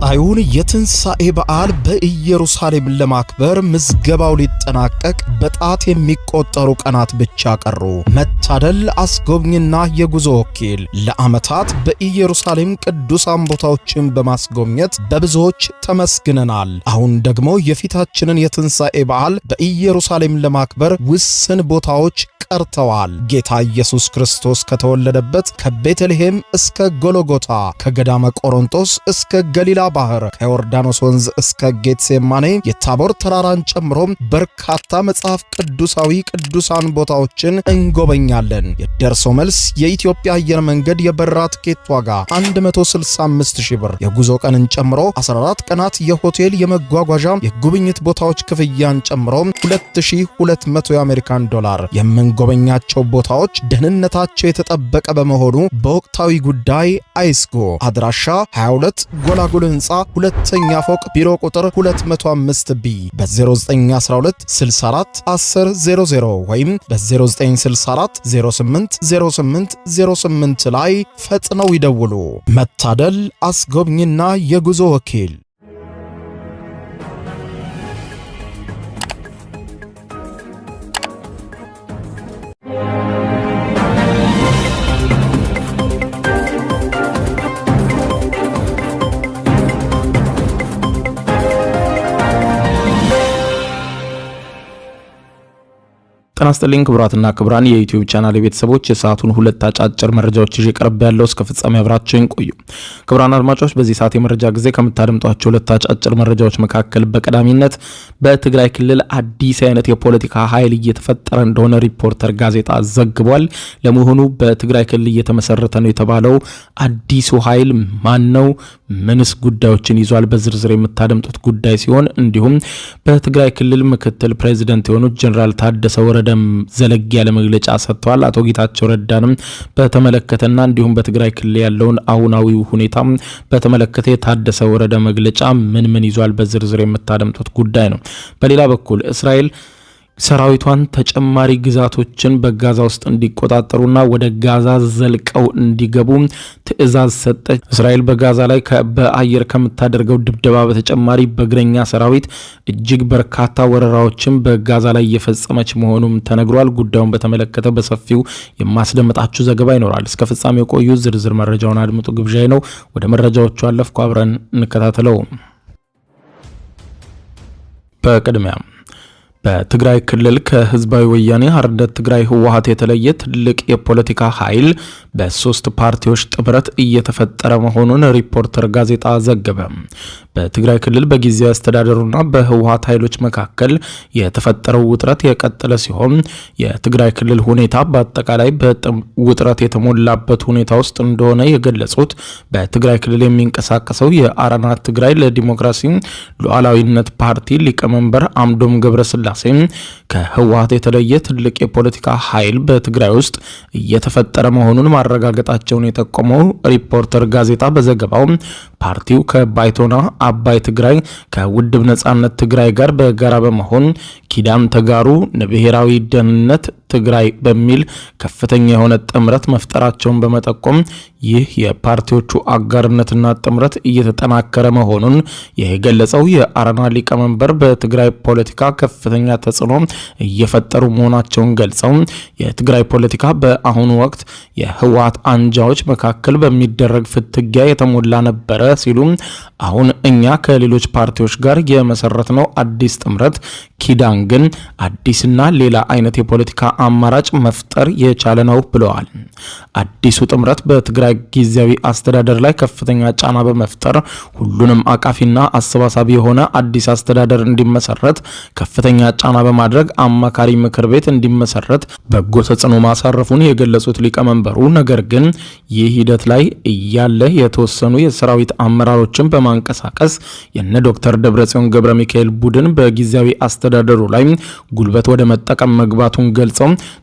ቀጣዩን የትንሣኤ በዓል በኢየሩሳሌም ለማክበር ምዝገባው ሊጠናቀቅ በጣት የሚቆጠሩ ቀናት ብቻ ቀሩ። መታደል አስጎብኝና የጉዞ ወኪል ለዓመታት በኢየሩሳሌም ቅዱሳን ቦታዎችን በማስጎብኘት በብዙዎች ተመስግነናል። አሁን ደግሞ የፊታችንን የትንሣኤ በዓል በኢየሩሳሌም ለማክበር ውስን ቦታዎች ቀርተዋል። ጌታ ኢየሱስ ክርስቶስ ከተወለደበት ከቤተልሔም እስከ ጎልጎታ፣ ከገዳመ ቆሮንቶስ እስከ ገሊላ ባህር፣ ከዮርዳኖስ ወንዝ እስከ ጌትሴማኔ የታቦር ተራራን ጨምሮ በርካታ መጽሐፍ ቅዱሳዊ ቅዱሳን ቦታዎችን እንጎበኛለን። የደርሶ መልስ የኢትዮጵያ አየር መንገድ የበረራ ትኬት ዋጋ 165,000 ብር፣ የጉዞ ቀንን ጨምሮ 14 ቀናት የሆቴል የመጓጓዣ የጉብኝት ቦታዎች ክፍያን ጨምሮ 2200 የአሜሪካን ዶላር። ጎበኛቸው ቦታዎች ደህንነታቸው የተጠበቀ በመሆኑ በወቅታዊ ጉዳይ አይስጎ። አድራሻ 22 ጎላጉል ህንፃ ሁለተኛ ፎቅ ቢሮ ቁጥር 205B በ0912 64 1000 ወይም በ0964 08 08 08 ላይ ፈጥነው ይደውሉ። መታደል አስጎብኝና የጉዞ ወኪል። ጤና ይስጥልኝ ክቡራትና ክቡራን የዩቲዩብ ቻናል ቤተሰቦች፣ የሰዓቱን ሁለት አጫጭር መረጃዎች ይዤ ቀርብ ያለው እስከ ፍጻሜ አብራችሁን ቆዩ። ክቡራን አድማጮች፣ በዚህ ሰዓት የመረጃ ጊዜ ከምታደምጧቸው ሁለት አጫጭር መረጃዎች መካከል በቀዳሚነት በትግራይ ክልል አዲስ አይነት የፖለቲካ ኃይል እየተፈጠረ እንደሆነ ሪፖርተር ጋዜጣ ዘግቧል። ለመሆኑ በትግራይ ክልል እየተመሰረተ ነው የተባለው አዲሱ ኃይል ማን ነው? ምንስ ጉዳዮችን ይዟል? በዝርዝር የምታደምጡት ጉዳይ ሲሆን እንዲሁም በትግራይ ክልል ምክትል ፕሬዝዳንት የሆኑት ጀነራል ታደሰ ወረደ ዘለግ ያለ መግለጫ ሰጥተዋል። አቶ ጌታቸው ረዳንም በተመለከተና እንዲሁም በትግራይ ክልል ያለውን አሁናዊ ሁኔታ በተመለከተ የታደሰ ወረደ መግለጫ ምን ይዟል? በዝርዝር የምታደምጡት ጉዳይ ነው። በሌላ በኩል እስራኤል ሰራዊቷን ተጨማሪ ግዛቶችን በጋዛ ውስጥ እንዲቆጣጠሩና ወደ ጋዛ ዘልቀው እንዲገቡ ትዕዛዝ ሰጠች። እስራኤል በጋዛ ላይ በአየር ከምታደርገው ድብደባ በተጨማሪ በእግረኛ ሰራዊት እጅግ በርካታ ወረራዎችን በጋዛ ላይ እየፈጸመች መሆኑም ተነግሯል። ጉዳዩን በተመለከተ በሰፊው የማስደምጣችሁ ዘገባ ይኖራል። እስከ ፍጻሜው ቆዩ። ዝርዝር መረጃውን አድምጡ ግብዣዬ ነው። ወደ መረጃዎቹ አለፍኩ። አብረን እንከታተለው። በቅድሚያ በትግራይ ክልል ከህዝባዊ ወያኔ ሓርነት ትግራይ ህወሓት የተለየ ትልቅ የፖለቲካ ኃይል በሶስት ፓርቲዎች ጥምረት እየተፈጠረ መሆኑን ሪፖርተር ጋዜጣ ዘገበ። በትግራይ ክልል በጊዜያዊ አስተዳደሩና በህወሓት ኃይሎች መካከል የተፈጠረው ውጥረት የቀጠለ ሲሆን የትግራይ ክልል ሁኔታ በአጠቃላይ በውጥረት የተሞላበት ሁኔታ ውስጥ እንደሆነ የገለጹት በትግራይ ክልል የሚንቀሳቀሰው የአረና ትግራይ ለዲሞክራሲ ሉዓላዊነት ፓርቲ ሊቀመንበር አምዶም ገብረስላሴ ከህወሓት የተለየ ትልቅ የፖለቲካ ኃይል በትግራይ ውስጥ እየተፈጠረ መሆኑን ማረጋገጣቸውን የጠቆመው ሪፖርተር ጋዜጣ በዘገባው ፓርቲው ከባይቶና አባይ ትግራይ ከውድብ ነጻነት ትግራይ ጋር በጋራ በመሆን ኪዳን ተጋሩ ለብሔራዊ ደህንነት ትግራይ በሚል ከፍተኛ የሆነ ጥምረት መፍጠራቸውን በመጠቆም ይህ የፓርቲዎቹ አጋርነትና ጥምረት እየተጠናከረ መሆኑን የገለጸው የአረና ሊቀመንበር በትግራይ ፖለቲካ ከፍተኛ ተጽዕኖ እየፈጠሩ መሆናቸውን ገልጸው የትግራይ ፖለቲካ በአሁኑ ወቅት የህወሓት አንጃዎች መካከል በሚደረግ ፍትጊያ የተሞላ ነበረ ሲሉ አሁን እኛ ከሌሎች ፓርቲዎች ጋር የመሰረትነው አዲስ ጥምረት ኪዳን ግን አዲስና ሌላ አይነት የፖለቲካ አማራጭ መፍጠር የቻለ ነው ብለዋል። አዲሱ ጥምረት በትግራይ ጊዜያዊ አስተዳደር ላይ ከፍተኛ ጫና በመፍጠር ሁሉንም አቃፊና አሰባሳቢ የሆነ አዲስ አስተዳደር እንዲመሰረት ከፍተኛ ጫና በማድረግ አማካሪ ምክር ቤት እንዲመሰረት በጎ ተጽዕኖ ማሳረፉን የገለጹት ሊቀመንበሩ ነገር ግን ይህ ሂደት ላይ እያለ የተወሰኑ የሰራዊት አመራሮችን በማንቀሳቀስ የነ ዶክተር ደብረጽዮን ገብረ ሚካኤል ቡድን በጊዜያዊ አስተዳደሩ ላይ ጉልበት ወደ መጠቀም መግባቱን ገልጸው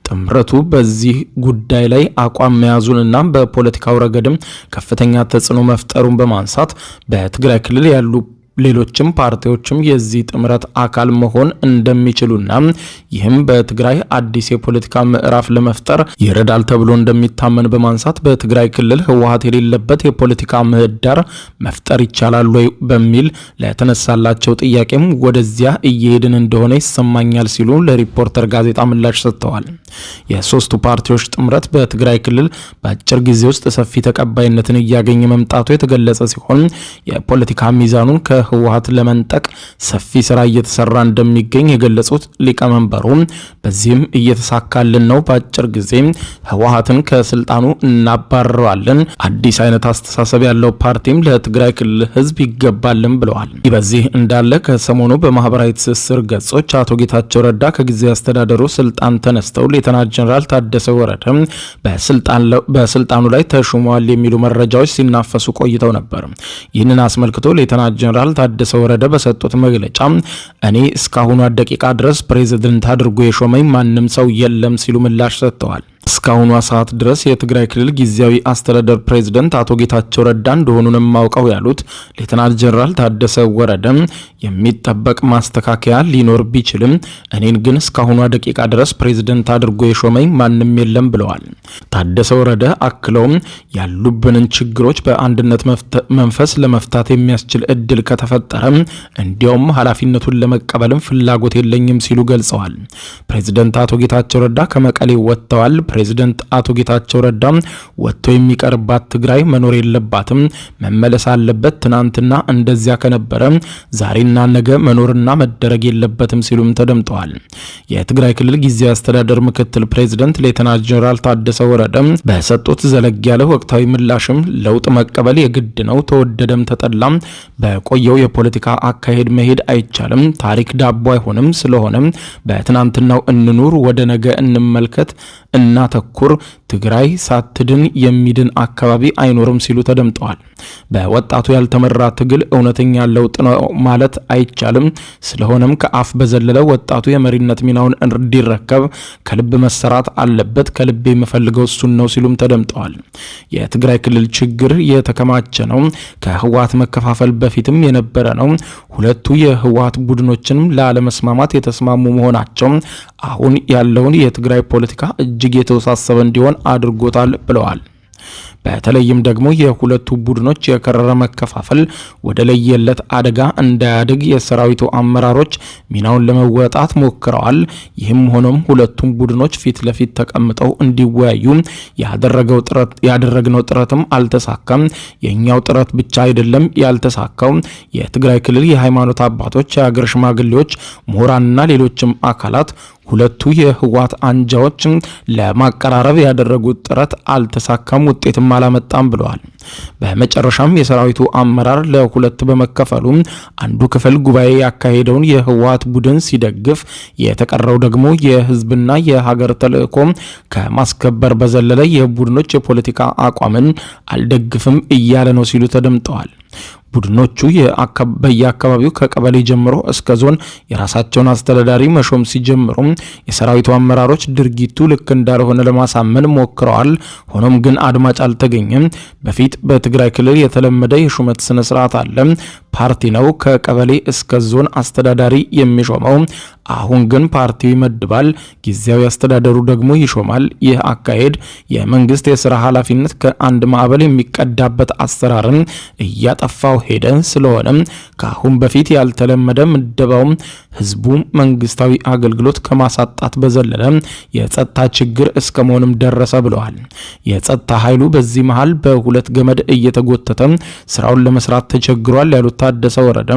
ጥምረቱ በዚህ ጉዳይ ላይ አቋም መያዙንና በፖለቲካው ረገድም ከፍተኛ ተጽዕኖ መፍጠሩን በማንሳት በትግራይ ክልል ያሉ ሌሎችም ፓርቲዎችም የዚህ ጥምረት አካል መሆን እንደሚችሉና ይህም በትግራይ አዲስ የፖለቲካ ምዕራፍ ለመፍጠር ይረዳል ተብሎ እንደሚታመን በማንሳት በትግራይ ክልል ህወሓት የሌለበት የፖለቲካ ምህዳር መፍጠር ይቻላል ወይ በሚል ለተነሳላቸው ጥያቄም ወደዚያ እየሄድን እንደሆነ ይሰማኛል ሲሉ ለሪፖርተር ጋዜጣ ምላሽ ሰጥተዋል። የሶስቱ ፓርቲዎች ጥምረት በትግራይ ክልል በአጭር ጊዜ ውስጥ ሰፊ ተቀባይነትን እያገኘ መምጣቱ የተገለጸ ሲሆን የፖለቲካ ሚዛኑን ከህወሓት ለመንጠቅ ሰፊ ስራ እየተሰራ እንደሚገኝ የገለጹት ሊቀመንበሩ በዚህም እየተሳካልን ነው፣ በአጭር ጊዜ ህወሓትን ከስልጣኑ እናባረዋለን፣ አዲስ አይነት አስተሳሰብ ያለው ፓርቲም ለትግራይ ክልል ህዝብ ይገባልን ብለዋል። በዚህ እንዳለ ከሰሞኑ በማህበራዊ ትስስር ገጾች አቶ ጌታቸው ረዳ ከጊዜያዊ አስተዳደሩ ስልጣን ተነስተው ሌተናንት ጀነራል ታደሰ ወረደ በስልጣኑ ላይ ተሹመዋል የሚሉ መረጃዎች ሲናፈሱ ቆይተው ነበር። ይህንን አስመልክቶ ሌተናንት ጀነራል ታደሰ ወረደ በሰጡት መግለጫ እኔ እስካሁኗ ደቂቃ ድረስ ፕሬዝዳንት አድርጎ የሾመኝ ማንም ሰው የለም ሲሉ ምላሽ ሰጥተዋል። እስካሁኗ ሰዓት ድረስ የትግራይ ክልል ጊዜያዊ አስተዳደር ፕሬዝዳንት አቶ ጌታቸው ረዳ እንደሆኑን የማውቀው ያሉት ሌተናንት ጀነራል ታደሰ ወረደ የሚጠበቅ ማስተካከያ ሊኖር ቢችልም እኔን ግን እስካሁኗ ደቂቃ ድረስ ፕሬዝዳንት አድርጎ የሾመኝ ማንም የለም ብለዋል። ታደሰ ወረደ አክለውም ያሉብንን ችግሮች በአንድነት መንፈስ ለመፍታት የሚያስችል እድል ከተፈጠረ እንዲያውም ኃላፊነቱን ለመቀበልም ፍላጎት የለኝም ሲሉ ገልጸዋል። ፕሬዝዳንት አቶ ጌታቸው ረዳ ከመቀሌ ወጥተዋል። ፕሬዝዳንት አቶ ጌታቸው ረዳ ወጥቶ የሚቀርባት ትግራይ መኖር የለባትም፣ መመለስ አለበት። ትናንትና እንደዚያ ከነበረ ዛሬና ነገ መኖርና መደረግ የለበትም ሲሉም ተደምጠዋል። የትግራይ ክልል ጊዜያዊ አስተዳደር ምክትል ፕሬዝዳንት ሌተናንት ጀነራል ታደሰ ወረደ በሰጡት ዘለግ ያለ ወቅታዊ ምላሽም ለውጥ መቀበል የግድ ነው፣ ተወደደም ተጠላም በቆየው የፖለቲካ አካሄድ መሄድ አይቻልም፣ ታሪክ ዳቦ አይሆንም፣ ስለሆነም በትናንትናው እንኑር፣ ወደ ነገ እንመልከት እናተኩር፣ ትግራይ ሳትድን የሚድን አካባቢ አይኖርም ሲሉ ተደምጠዋል። በወጣቱ ያልተመራ ትግል እውነተኛ ለውጥ ነው ማለት አይቻልም። ስለሆነም ከአፍ በዘለለ ወጣቱ የመሪነት ሚናውን እንዲረከብ ከልብ መሰራት አለበት። ከልብ የሚፈልገው እሱን ነው ሲሉም ተደምጠዋል። የትግራይ ክልል ችግር የተከማቸ ነው፣ ከህወሓት መከፋፈል በፊትም የነበረ ነው። ሁለቱ የህወሓት ቡድኖችንም ላለመስማማት የተስማሙ መሆናቸው አሁን ያለውን የትግራይ ፖለቲካ እጅግ የተወሳሰበ እንዲሆን አድርጎታል ብለዋል። በተለይም ደግሞ የሁለቱ ቡድኖች የከረረ መከፋፈል ወደ ለየለት አደጋ እንዳያድግ የሰራዊቱ አመራሮች ሚናውን ለመወጣት ሞክረዋል። ይህም ሆኖም ሁለቱም ቡድኖች ፊት ለፊት ተቀምጠው እንዲወያዩ ያደረግነው ጥረትም አልተሳካም። የኛው ጥረት ብቻ አይደለም ያልተሳካው። የትግራይ ክልል የሃይማኖት አባቶች፣ የሀገር ሽማግሌዎች፣ ምሁራንና ሌሎችም አካላት ሁለቱ የህወሓት አንጃዎች ለማቀራረብ ያደረጉት ጥረት አልተሳካም፣ ውጤትም አላመጣም ብለዋል። በመጨረሻም የሰራዊቱ አመራር ለሁለት በመከፈሉ አንዱ ክፍል ጉባኤ ያካሄደውን የህወሓት ቡድን ሲደግፍ፣ የተቀረው ደግሞ የህዝብና የሀገር ተልዕኮ ከማስከበር በዘለለ የቡድኖች የፖለቲካ አቋምን አልደግፍም እያለ ነው ሲሉ ተደምጠዋል። ቡድኖቹ በየአካባቢው ከቀበሌ ጀምሮ እስከ ዞን የራሳቸውን አስተዳዳሪ መሾም ሲጀምሩ የሰራዊቱ አመራሮች ድርጊቱ ልክ እንዳልሆነ ለማሳመን ሞክረዋል። ሆኖም ግን አድማጭ አልተገኘም። በፊት በትግራይ ክልል የተለመደ የሹመት ስነ ስርዓት አለ። ፓርቲ ነው ከቀበሌ እስከ ዞን አስተዳዳሪ የሚሾመው። አሁን ግን ፓርቲው ይመድባል፣ ጊዜያዊ አስተዳደሩ ደግሞ ይሾማል። ይህ አካሄድ የመንግስት የሥራ ኃላፊነት ከአንድ ማዕበል የሚቀዳበት አሰራርን እያጠፋው ሄደ። ስለሆነም ከአሁን በፊት ያልተለመደ ምደባው ህዝቡ መንግስታዊ አገልግሎት ከማሳጣት በዘለለ የጸጥታ ችግር እስከ መሆንም ደረሰ ብለዋል። የጸጥታ ኃይሉ በዚህ መሃል በሁለት ገመድ እየተጎተተ ስራውን ለመስራት ተቸግሯል ያሉት ታደሰ ወረደ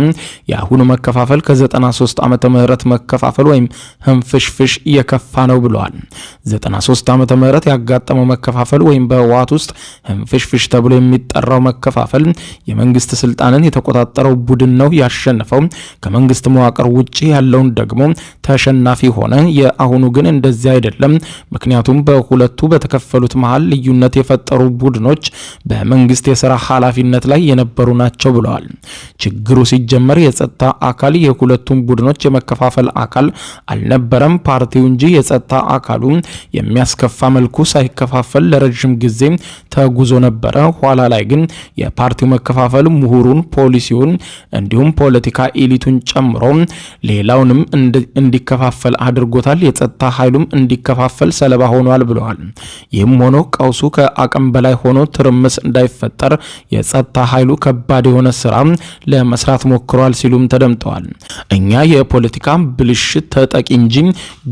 የአሁኑ መከፋፈል ከ93 ዓመተ ምህረት መከፋፈል ወይም ህንፍሽፍሽ የከፋ ነው ብለዋል። 93 ዓመተ ምህረት ያጋጠመው መከፋፈል ወይም በህወሓት ውስጥ ህንፍሽፍሽ ተብሎ የሚጠራው መከፋፈል የመንግስት ስልጣንን የተቆጣጠረው ቡድን ነው ያሸነፈው። ከመንግስት መዋቅር ውጪ ያለውን ደግሞ ተሸናፊ ሆነ። የአሁኑ ግን እንደዚህ አይደለም። ምክንያቱም በሁለቱ በተከፈሉት መሃል ልዩነት የፈጠሩ ቡድኖች በመንግስት የሥራ ኃላፊነት ላይ የነበሩ ናቸው ብለዋል። ችግሩ ሲጀመር የጸጥታ አካል የሁለቱም ቡድኖች የመከፋፈል አካል አልነበረም ፓርቲው እንጂ የጸጥታ አካሉ የሚያስከፋ መልኩ ሳይከፋፈል ለረጅም ጊዜ ተጉዞ ነበረ። ኋላ ላይ ግን የፓርቲው መከፋፈል ምሁሩን፣ ፖሊሲውን እንዲሁም ፖለቲካ ኤሊቱን ጨምሮ ሌላውንም እንዲከፋፈል አድርጎታል። የጸጥታ ኃይሉም እንዲከፋፈል ሰለባ ሆኗል ብለዋል። ይህም ሆኖ ቀውሱ ከአቅም በላይ ሆኖ ትርምስ እንዳይፈጠር የጸጥታ ኃይሉ ከባድ የሆነ ስራ ለመስራት ሞክሯል ሲሉም ተደምጠዋል። እኛ የፖለቲካ ብልሽት ተጠቂ እንጂ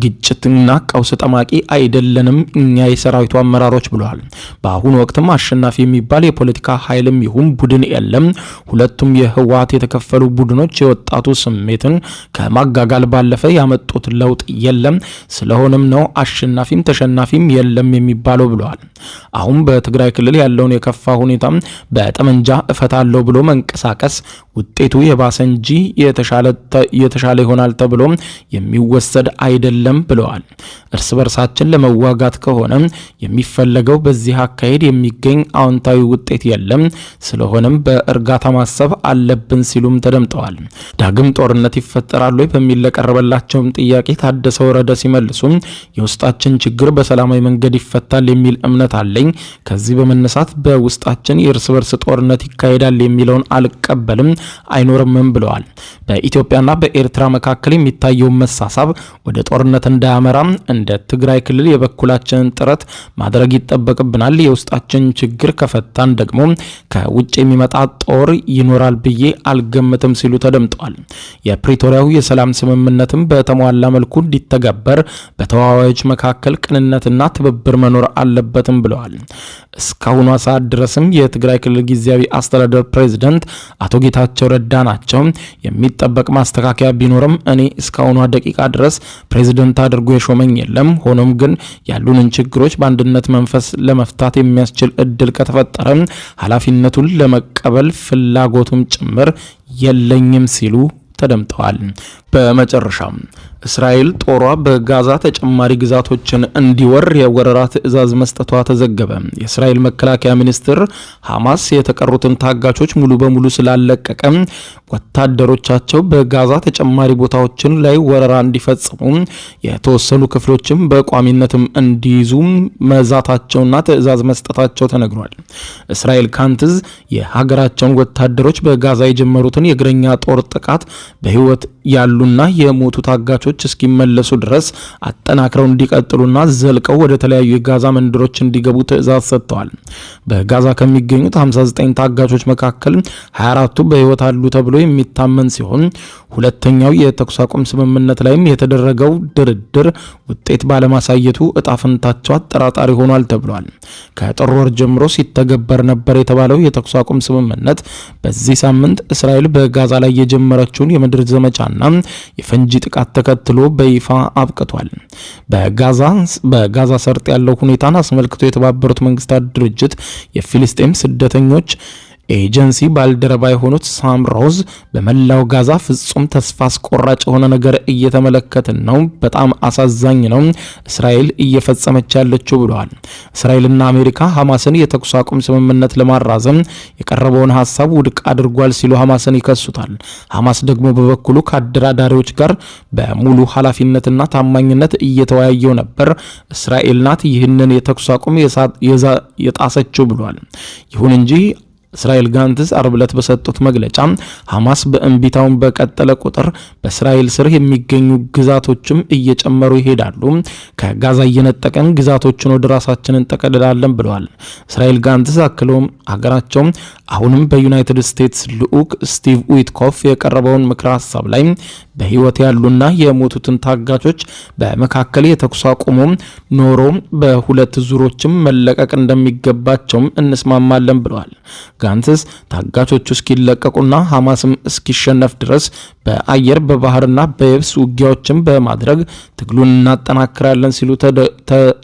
ግጭትና ቀውስ ጠማቂ አይደለንም እኛ የሰራዊቱ አመራሮች ብለዋል። በአሁኑ ወቅትም አሸናፊ የሚባል የፖለቲካ ኃይልም ይሁን ቡድን የለም። ሁለቱም የህወሓት የተከፈሉ ቡድኖች የወጣቱ ስሜትን ከማጋጋል ባለፈ ያመጡት ለውጥ የለም። ስለሆነም ነው አሸናፊም ተሸናፊም የለም የሚባለው ብለዋል። አሁን በትግራይ ክልል ያለውን የከፋ ሁኔታ በጠመንጃ እፈታለሁ ብሎ መንቀሳቀስ ውጤቱ የባሰ እንጂ የተሻለ ይሆናል ተብሎ የሚወሰድ አይደለም ብለዋል። እርስ በርሳችን ለመዋጋት ከሆነ የሚፈለገው በዚህ አካሄድ የሚገኝ አዎንታዊ ውጤት የለም። ስለሆነም በእርጋታ ማሰብ አለብን ሲሉም ተደምጠዋል። ዳግም ጦርነት ይፈጠራል ወይ በሚል ለቀረበላቸውም ጥያቄ ታደሰ ወረደ ሲመልሱ የውስጣችን ችግር በሰላማዊ መንገድ ይፈታል የሚል እምነት አለኝ። ከዚህ በመነሳት በውስጣችን የእርስ በርስ ጦርነት ይካሄዳል የሚለውን አልቀበልም አይኖርምም ብለዋል። በኢትዮጵያና በኤርትራ መካከል የሚታየው መሳሳብ ወደ ጦርነት እንዳያመራ እንደ ትግራይ ክልል የበኩላችንን ጥረት ማድረግ ይጠበቅብናል። የውስጣችን ችግር ከፈታን ደግሞ ከውጭ የሚመጣ ጦር ይኖራል ብዬ አልገምትም ሲሉ ተደምጠዋል። የፕሪቶሪያው የሰላም ስምምነትም በተሟላ መልኩ እንዲተገበር በተዋዋዮች መካከል ቅንነትና ትብብር መኖር አለበትም ብለዋል። እስካሁኗ ሰዓት ድረስም የትግራይ ክልል ጊዜያዊ አስተዳደር ፕሬዝዳንት አቶ ጌታቸው ረዳ ናቸው። የሚጠበቅ ማስተካከያ ቢኖርም እኔ እስካሁኗ ደቂቃ ድረስ ፕሬዝዳንት አድርጎ የሾመኝ የለም። ሆኖም ግን ያሉንን ችግሮች በአንድነት መንፈስ ለመፍታት የሚያስችል እድል ከተፈጠረ ኃላፊነቱን ለመቀበል ፍላጎቱም ጭምር የለኝም ሲሉ ተደምጠዋል። በመጨረሻም እስራኤል ጦሯ በጋዛ ተጨማሪ ግዛቶችን እንዲወር የወረራ ትዕዛዝ መስጠቷ ተዘገበ። የእስራኤል መከላከያ ሚኒስትር ሐማስ የተቀሩትን ታጋቾች ሙሉ በሙሉ ስላለቀቀ ወታደሮቻቸው በጋዛ ተጨማሪ ቦታዎችን ላይ ወረራ እንዲፈጽሙ የተወሰኑ ክፍሎችም በቋሚነትም እንዲይዙ መዛታቸውና ትዕዛዝ መስጠታቸው ተነግሯል። እስራኤል ካንትዝ የሀገራቸውን ወታደሮች በጋዛ የጀመሩትን የእግረኛ ጦር ጥቃት በህይወት ያሉና የሞቱ ታጋቾች እስኪመለሱ ድረስ አጠናክረው እንዲቀጥሉና ዘልቀው ወደ ተለያዩ የጋዛ መንደሮች እንዲገቡ ትዕዛዝ ሰጥተዋል። በጋዛ ከሚገኙት 59 ታጋቾች መካከል 24ቱ በህይወት አሉ ተብሎ የሚታመን ሲሆን ሁለተኛው የተኩስ አቁም ስምምነት ላይም የተደረገው ድርድር ውጤት ባለማሳየቱ እጣፈንታቸው አጠራጣሪ ሆኗል ተብሏል። ከጥር ወር ጀምሮ ሲተገበር ነበር የተባለው የተኩስ አቁም ስምምነት በዚህ ሳምንት እስራኤል በጋዛ ላይ የጀመረችውን የምድር ዘመቻና የፈንጂ ጥቃት ተከትሎ በይፋ አብቅቷል። በጋዛ ሰርጥ ያለው ሁኔታን አስመልክቶ የተባበሩት መንግስታት ድርጅት የፊልስጤም ስደተኞች ኤጀንሲ ባልደረባ የሆኑት ሳም ሮዝ በመላው ጋዛ ፍጹም ተስፋ አስቆራጭ የሆነ ነገር እየተመለከትን ነው፣ በጣም አሳዛኝ ነው እስራኤል እየፈጸመች ያለችው ብለዋል። እስራኤልና አሜሪካ ሐማስን የተኩስ አቁም ስምምነት ለማራዘም የቀረበውን ሐሳብ ውድቅ አድርጓል ሲሉ ሐማስን ይከሱታል። ሐማስ ደግሞ በበኩሉ ከአደራዳሪዎች ጋር በሙሉ ኃላፊነትና ታማኝነት እየተወያየው ነበር፣ እስራኤል ናት ይህንን የተኩስ አቁም የጣሰችው ብሏል። ይሁን እንጂ እስራኤል ጋንትስ አርብ ዕለት በሰጡት መግለጫ ሐማስ በእንቢታውን በቀጠለ ቁጥር በእስራኤል ስር የሚገኙ ግዛቶችም እየጨመሩ ይሄዳሉ፣ ከጋዛ እየነጠቀን ግዛቶችን ወደ ራሳችን እንጠቀልላለን ብለዋል። እስራኤል ጋንትስ አክለውም ሀገራቸው አሁንም በዩናይትድ ስቴትስ ልዑክ ስቲቭ ዊትኮፍ የቀረበውን ምክረ ሀሳብ ላይ በህይወት ያሉና የሞቱትን ታጋቾች በመካከል የተኩስ አቁሙ ኖሮ በሁለት ዙሮችም መለቀቅ እንደሚገባቸውም እንስማማለን ብለዋል። ጋንትስ ታጋቾቹ እስኪለቀቁና ሐማስም እስኪሸነፍ ድረስ በአየር በባህርና በየብስ ውጊያዎችን በማድረግ ትግሉን እናጠናክራለን ሲሉ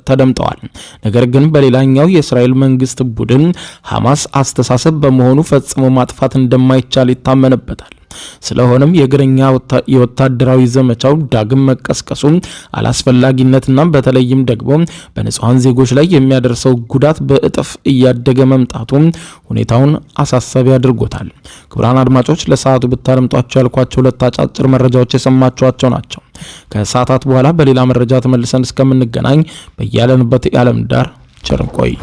ተደምጠዋል። ነገር ግን በሌላኛው የእስራኤል መንግስት ቡድን ሐማስ አስተሳሰብ በመሆኑ ፈጽሞ ማጥፋት እንደማይቻል ይታመንበታል። ስለሆነም የእግረኛ የወታደራዊ ዘመቻው ዳግም መቀስቀሱ አላስፈላጊነትና በተለይም ደግሞ በንጹሃን ዜጎች ላይ የሚያደርሰው ጉዳት በእጥፍ እያደገ መምጣቱ ሁኔታውን አሳሳቢ አድርጎታል። ክቡራን አድማጮች ለሰዓቱ ብታደምጧቸው ያልኳቸው ሁለት አጫጭር መረጃዎች የሰማችኋቸው ናቸው። ከሰዓታት በኋላ በሌላ መረጃ ተመልሰን እስከምንገናኝ በያለንበት የዓለም ዳር ቸር እንቆይ።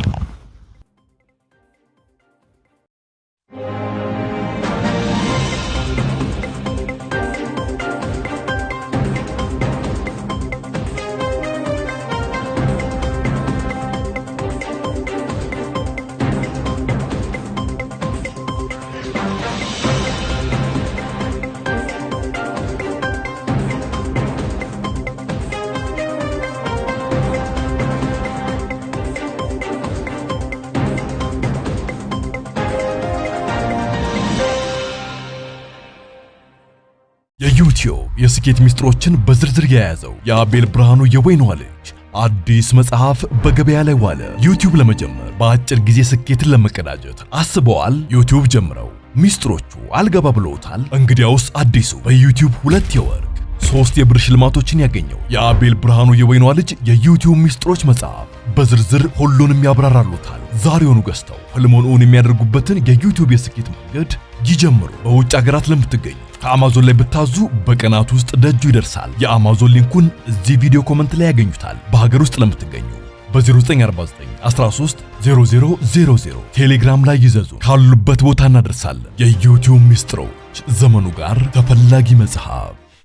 የዩቲዩብ የስኬት ሚስጥሮችን በዝርዝር የያዘው የአቤል ብርሃኑ የወይኗ ልጅ አዲስ መጽሐፍ በገበያ ላይ ዋለ። ዩቲዩብ ለመጀመር በአጭር ጊዜ ስኬትን ለመቀዳጀት አስበዋል? ዩቲዩብ ጀምረው ሚስጥሮቹ አልገባ ብለውታል? እንግዲያውስ አዲሱ በዩቲዩብ 2 የወርቅ 3 የብር ሽልማቶችን ያገኘው የአቤል ብርሃኑ የወይኗ ልጅ የዩቲዩብ ሚስጥሮች መጽሐፍ በዝርዝር ሁሉንም ያብራራሉታል። ዛሬውኑ ገዝተው ህልሞን እውን የሚያደርጉበትን የዩቲዩብ የስኬት መንገድ ይጀምሩ። በውጭ ሀገራት ለምትገኙ ከአማዞን ላይ ብታዙ በቀናት ውስጥ ደጁ ይደርሳል። የአማዞን ሊንኩን እዚህ ቪዲዮ ኮመንት ላይ ያገኙታል። በሀገር ውስጥ ለምትገኙ በ0949 13 0000 ቴሌግራም ላይ ይዘዙ። ካሉበት ቦታ እናደርሳለን። የዩቲዩብ ሚስጥሮች ዘመኑ ጋር ተፈላጊ መጽሐፍ